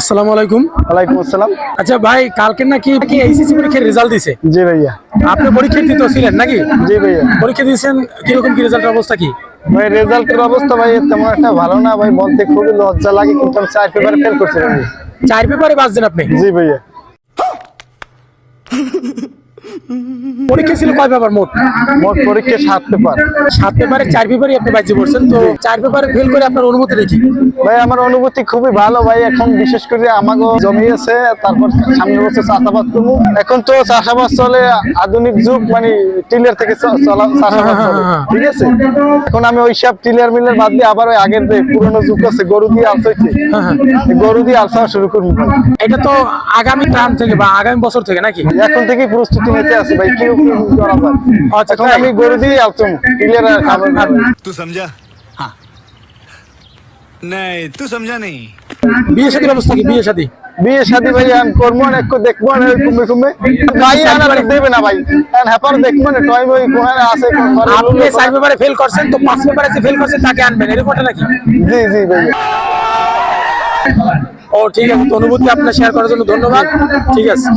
আসসালামু আলাইকুম। ওয়ালাইকুম আসসালাম। আচ্ছা ভাই, কালকে নাকি এইচএসসি পরীক্ষার রেজাল্ট দিছে? জি ভাইয়া। আপনি পরীক্ষা দিতে ছিলেন নাকি? জি ভাইয়া। পরীক্ষা দিয়েছেন, কিরকম কি রেজাল্টের অবস্থা কি? ভাই রেজাল্টের অবস্থা ভাই তেমন একটা ভালো না ভাই, বলতে খুবই লজ্জা লাগে, কিন্তু আমি 4 পেপারে ফেল করছি ভাই। 4 পেপারে বাদ দেন আপনি? জি ভাইয়া। পরীক্ষা ছিল কয় পেপার মোট? মোট পরীক্ষা 7 পেপার। 7 পেপারে 4 পেপারই আপনি বাজি পড়ছেন। তো 4 পেপারে ফেল করে আপনার অনুমতি দেখি। ভাই আমার অনুভূতি খুবই ভালো ভাই, এখন বিশেষ করে আমাগো জমি আছে, তারপর সামনের বছর চাষাবাদ করবো। এখন তো চাষাবাদ চলে, আধুনিক যুগ, মানে টিলার থেকে চাষাবাদ চলে, ঠিক আছে। এখন আমি ওই সব টিলার মিলার বাদ দিয়ে আবার ওই আগের যে পুরোনো যুগ আছে, গরু দিয়ে আলসাইছে, গরু দিয়ে আলসা শুরু করবো। এটা তো আগামী টার্ম থেকে বা আগামী বছর থেকে নাকি? এখন থেকে প্রস্তুতি নিতে আছে ভাই, কি করা যায়। আচ্ছা, এখন আমি গরু দিয়ে আলতাম, টিলার আর খাবার না। तू समझा? हाँ नहीं तू समझा नहीं। বিয়ে শাদীর অবস্থা কি? বিয়ে শাদী বিয়ে শাদী ভাই আমি করবো না, একটু দেখবো না, কমে কমে ভাই আনা দেবে না ভাই, হ্যাপার দেখবো না, টয় বই কোহানে আছে। আপনি 4 পেপারে ফেল করছেন, তো 5 পেপারে যে ফেল করছেন তাকে আনবেন, এরকমটা নাকি? জি জি ভাই। ও ঠিক আছে, তো অনুভূতি আপনার শেয়ার করার জন্য ধন্যবাদ। ঠিক আছে।